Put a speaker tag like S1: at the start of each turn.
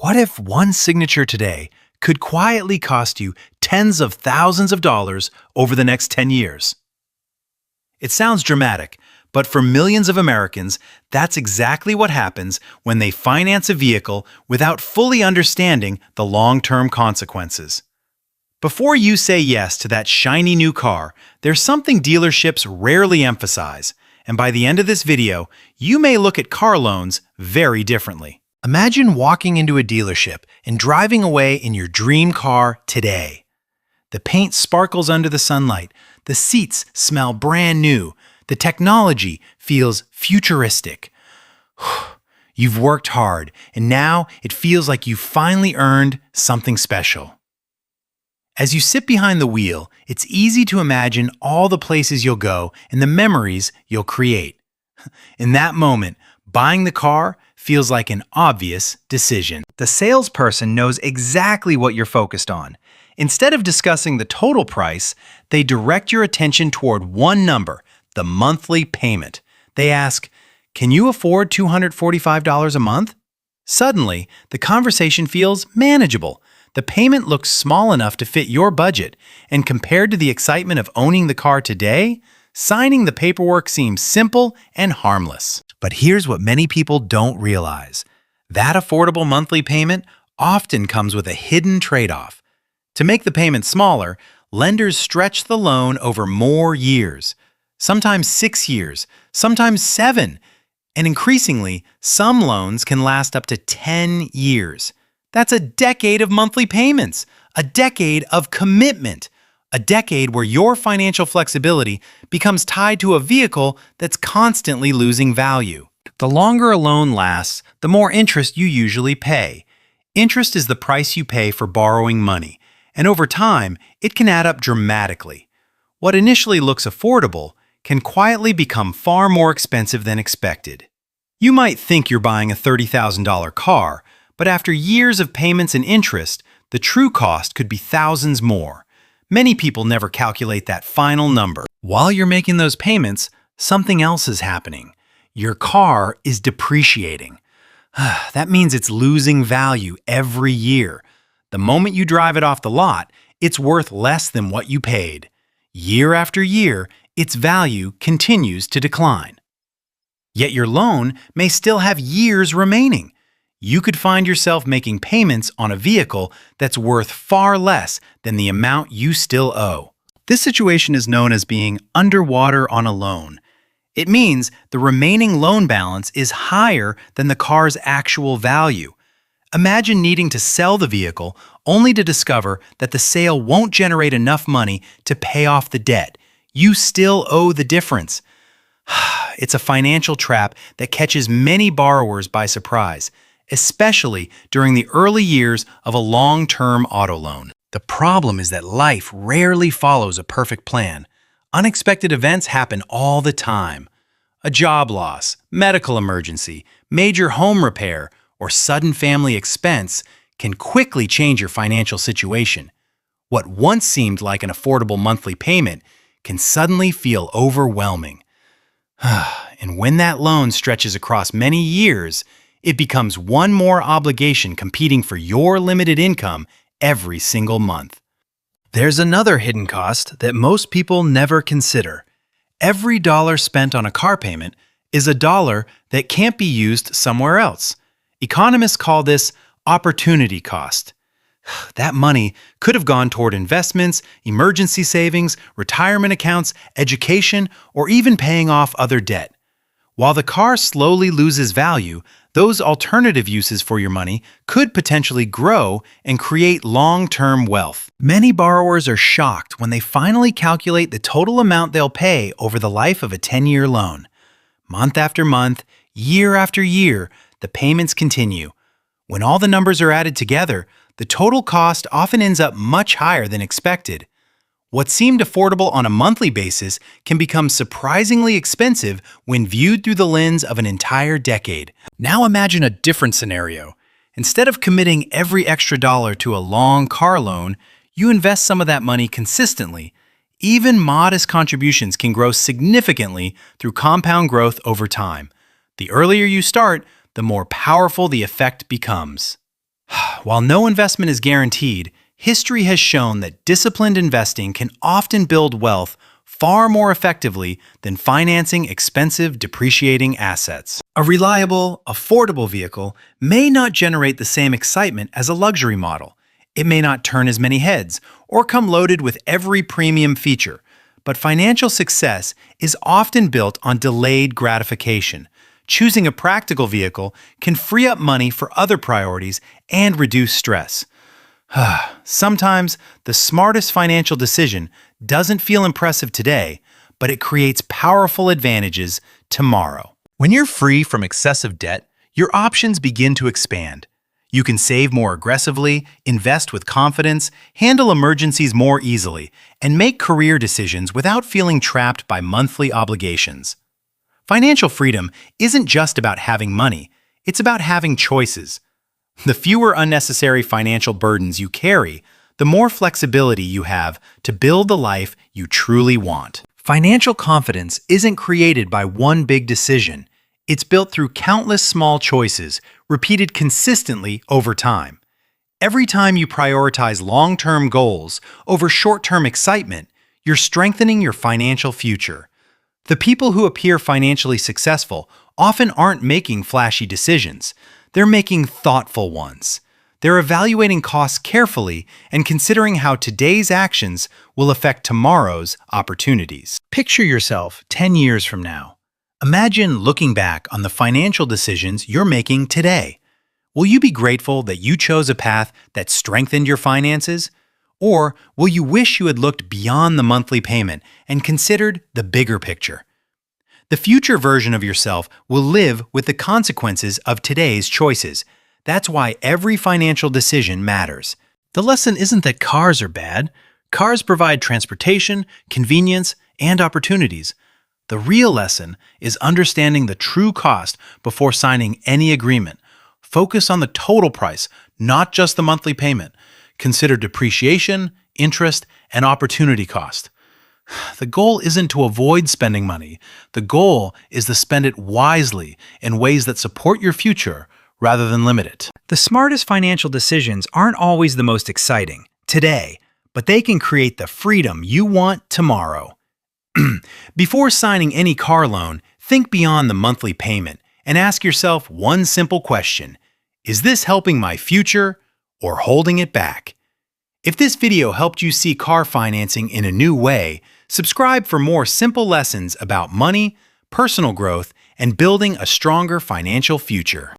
S1: What if one signature today could quietly cost you tens of thousands of dollars over the next 10 years? It sounds dramatic, but for millions of Americans, that's exactly what happens when they finance a vehicle without fully understanding the long-term consequences. Before you say yes to that shiny new car, there's something dealerships rarely emphasize, and by the end of this video, you may look at car loans very differently. Imagine walking into a dealership and driving away in your dream car today. The paint sparkles under the sunlight, the seats smell brand new, the technology feels futuristic. You've worked hard, and now it feels like you've finally earned something special. As you sit behind the wheel, it's easy to imagine all the places you'll go and the memories you'll create. In that moment, buying the car feels like an obvious decision. The salesperson knows exactly what you're focused on. Instead of discussing the total price, they direct your attention toward one number, the monthly payment. They ask, "Can you afford $245 a month?" Suddenly, the conversation feels manageable. The payment looks small enough to fit your budget, and compared to the excitement of owning the car today, signing the paperwork seems simple and harmless. But here's what many people don't realize. That affordable monthly payment often comes with a hidden trade-off. To make the payment smaller, lenders stretch the loan over more years, sometimes 6 years, sometimes 7, and increasingly, some loans can last up to 10 years. That's a decade of monthly payments, a decade of commitment, a decade where your financial flexibility becomes tied to a vehicle that's constantly losing value. The longer a loan lasts, the more interest you usually pay. Interest is the price you pay for borrowing money, and over time, it can add up dramatically. What initially looks affordable can quietly become far more expensive than expected. You might think you're buying a $30,000 car, but after years of payments and interest, the true cost could be thousands more. Many people never calculate that final number. While you're making those payments, something else is happening. Your car is depreciating. That means it's losing value every year. The moment you drive it off the lot, it's worth less than what you paid. Year after year, its value continues to decline. Yet your loan may still have years remaining. You could find yourself making payments on a vehicle that's worth far less than the amount you still owe. This situation is known as being underwater on a loan. It means the remaining loan balance is higher than the car's actual value. Imagine needing to sell the vehicle only to discover that the sale won't generate enough money to pay off the debt. You still owe the difference. It's a financial trap that catches many borrowers by surprise, especially during the early years of a long-term auto loan. The problem is that life rarely follows a perfect plan. Unexpected events happen all the time. A job loss, medical emergency, major home repair, or sudden family expense can quickly change your financial situation. What once seemed like an affordable monthly payment can suddenly feel overwhelming. And when that loan stretches across many years, it becomes one more obligation competing for your limited income every single month. There's another hidden cost that most people never consider. Every dollar spent on a car payment is a dollar that can't be used somewhere else. Economists call this opportunity cost. That money could have gone toward investments, emergency savings, retirement accounts, education, or even paying off other debt. While the car slowly loses value, those alternative uses for your money could potentially grow and create long-term wealth. Many borrowers are shocked when they finally calculate the total amount they'll pay over the life of a 10-year loan. Month after month, year after year, the payments continue. When all the numbers are added together, the total cost often ends up much higher than expected. What seemed affordable on a monthly basis can become surprisingly expensive when viewed through the lens of an entire decade. Now imagine a different scenario. Instead of committing every extra dollar to a long car loan, you invest some of that money consistently. Even modest contributions can grow significantly through compound growth over time. The earlier you start, the more powerful the effect becomes. While no investment is guaranteed, history has shown that disciplined investing can often build wealth far more effectively than financing expensive, depreciating assets. A reliable, affordable vehicle may not generate the same excitement as a luxury model. It may not turn as many heads or come loaded with every premium feature, but financial success is often built on delayed gratification. Choosing a practical vehicle can free up money for other priorities and reduce stress. Sometimes the smartest financial decision doesn't feel impressive today, but it creates powerful advantages tomorrow. When you're free from excessive debt, your options begin to expand. You can save more aggressively, invest with confidence, handle emergencies more easily, and make career decisions without feeling trapped by monthly obligations. Financial freedom isn't just about having money, it's about having choices. The fewer unnecessary financial burdens you carry, the more flexibility you have to build the life you truly want. Financial confidence isn't created by one big decision. It's built through countless small choices, repeated consistently over time. Every time you prioritize long-term goals over short-term excitement, you're strengthening your financial future. The people who appear financially successful often aren't making flashy decisions. They're making thoughtful ones. They're evaluating costs carefully and considering how today's actions will affect tomorrow's opportunities. Picture yourself 10 years from now. Imagine looking back on the financial decisions you're making today. Will you be grateful that you chose a path that strengthened your finances? Or will you wish you had looked beyond the monthly payment and considered the bigger picture? The future version of yourself will live with the consequences of today's choices. That's why every financial decision matters. The lesson isn't that cars are bad. Cars provide transportation, convenience, and opportunities. The real lesson is understanding the true cost before signing any agreement. Focus on the total price, not just the monthly payment. Consider depreciation, interest, and opportunity cost. The goal isn't to avoid spending money. The goal is to spend it wisely in ways that support your future rather than limit it. The smartest financial decisions aren't always the most exciting today, but they can create the freedom you want tomorrow. Before signing any car loan, think beyond the monthly payment and ask yourself one simple question. Is this helping my future or holding it back? If this video helped you see car financing in a new way, subscribe for more simple lessons about money, personal growth, and building a stronger financial future.